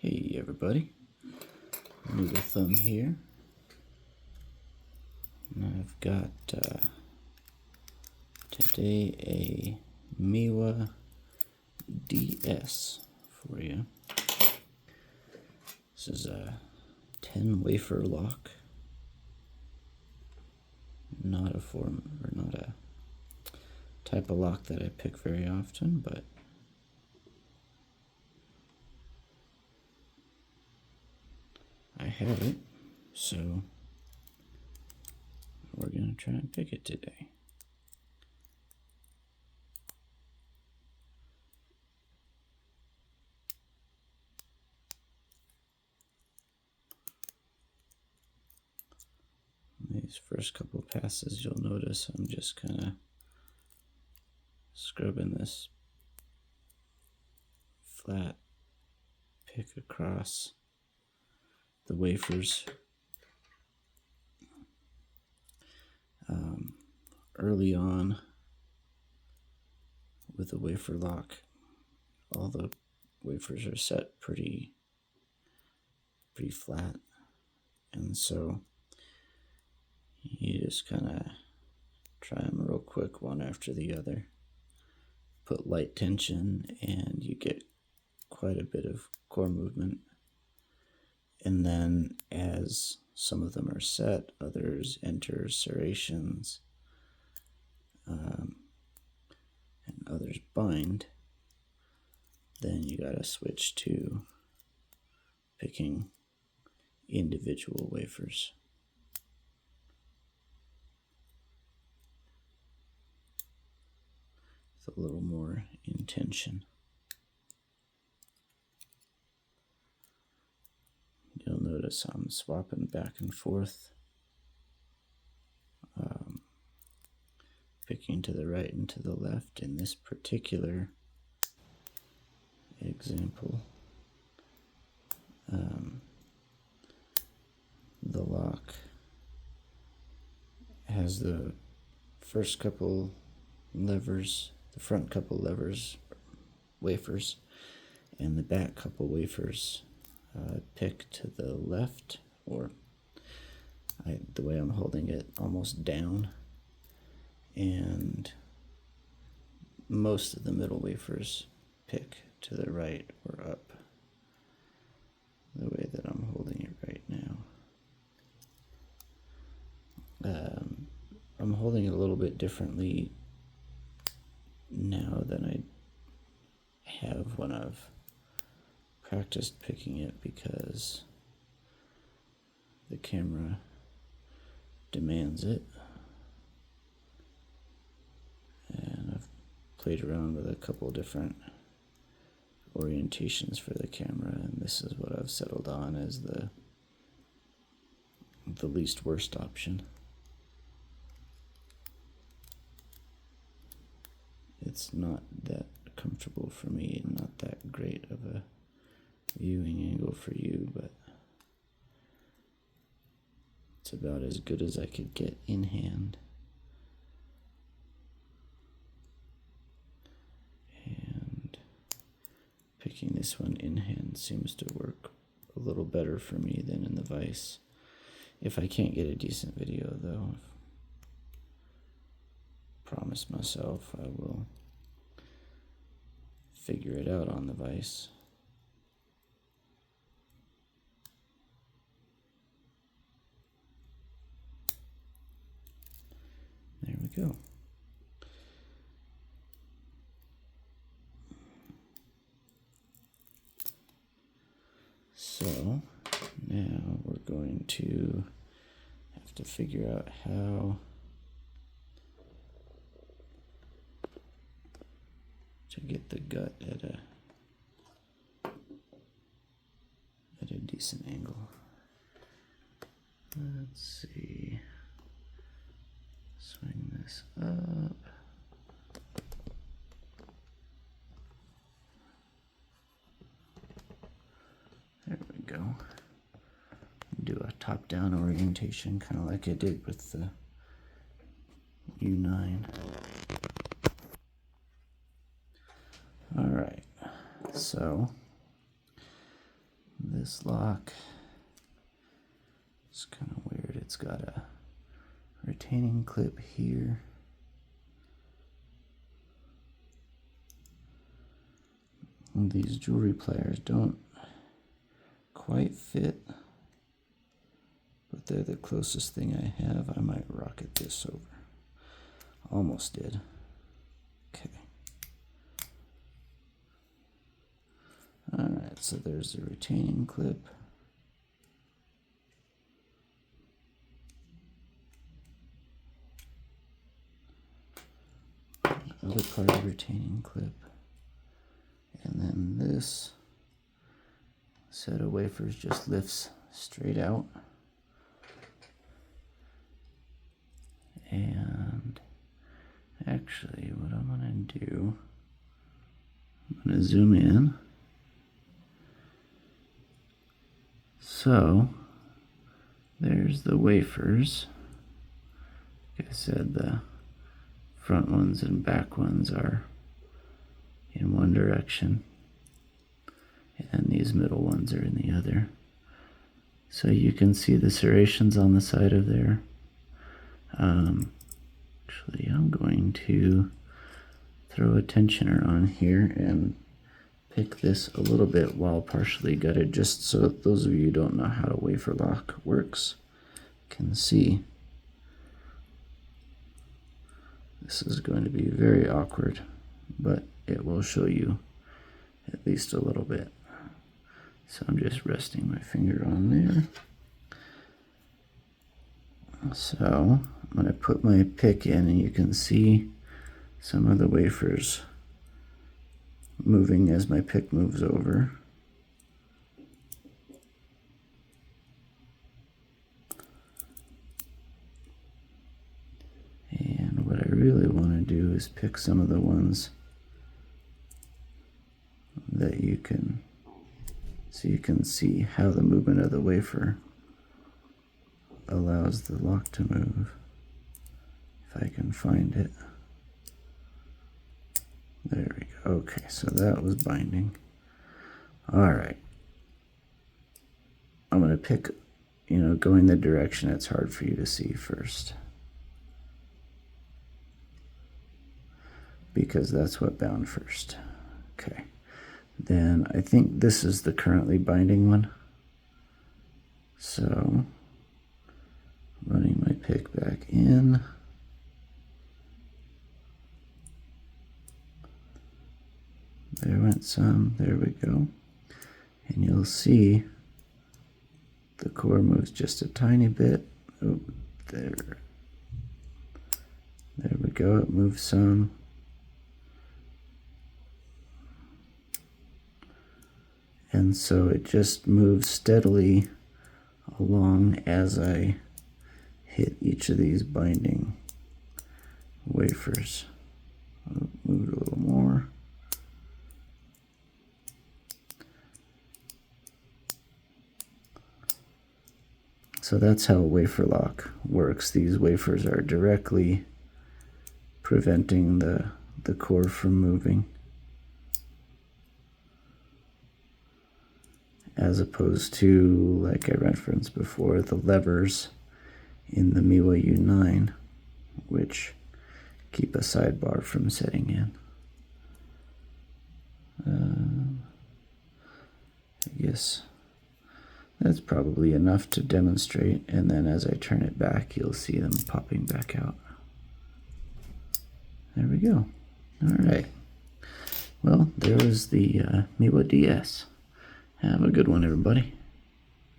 Hey everybody, Noodle Thumb here, and I've got today a Miwa DS for you. This is a 10 wafer lock, not a type of lock that I pick very often, but I have it, so we're going to try and pick it today. These first couple passes, you'll notice I'm just kind of scrubbing this flat pick across the wafers. Early on with the wafer lock, all the wafers are set pretty flat, and so you just kind of try them real quick one after the other, put light tension, and you get quite a bit of core movement. And then as some of them are set, others enter serrations, and others bind, then you gotta switch to picking individual wafers. With a little more intention. You'll notice I'm swapping back and forth, picking to the right and to the left. In this particular example, the lock has the first couple levers, the front couple levers, wafers, and the back couple wafers pick to the left, or the way I'm holding it, almost down, and most of the middle wafers pick to the right or up, the way that I'm holding it right now. I'm holding it a little bit differently now than I have when I've practiced picking it, because the camera demands it, and I've played around with a couple different orientations for the camera, and this is what I've settled on as the least worst option. It's not that comfortable for me, and not that great of a viewing angle for you, but it's about as good as I could get in hand. And picking this one in hand seems to work a little better for me than in the vise. If I can't get a decent video, though, I promise myself I will figure it out on the vise. There we go. So now we're going to have to figure out how to get the gut at a decent angle. Let's see. Swing this up. There we go. Do a top-down orientation, kind of like I did with the U9. All right, so this lock. It's kind of weird. It's got a retaining clip here. And these jewelry pliers don't quite fit, but they're the closest thing I have. I might rocket this over. Almost did. Okay. Alright, so there's the retaining clip. Other part of the retaining clip. And then this set of wafers just lifts straight out. And actually, what I'm going to do, I'm going to zoom in. So, there's the wafers. Like I said, the front ones and back ones are in one direction, and these middle ones are in the other. So you can see the serrations on the side of there. Actually, I'm going to throw a tensioner on here and pick this a little bit while partially gutted, just so those of you who don't know how a wafer lock works can see. This is going to be very awkward, but it will show you at least a little bit. So I'm just resting my finger on there. So I'm going to put my pick in, and you can see some of the wafers moving as my pick moves over. And what I really want to do is pick some of the ones that you can, so you can see how the movement of the wafer allows the lock to move. If I can find it. There we go. Okay, so that was binding. Alright. I'm going to pick, going the direction it's hard for you to see first, because that's what bound first. Okay. Then I think this is the currently binding one. So, running my pick back in. There went some, there we go. And you'll see the core moves just a tiny bit. Oh, there. There we go, it moves some. And so it just moves steadily along as I hit each of these binding wafers. I'll move it a little more. So that's how a wafer lock works. These wafers are directly preventing the core from moving, as opposed to, like I referenced before, the levers in the Miwa U9, which keep a sidebar from setting in. I guess that's probably enough to demonstrate, and then as I turn it back, you'll see them popping back out. There we go. All right. Well, there was the Miwa DS. Have a good one, everybody.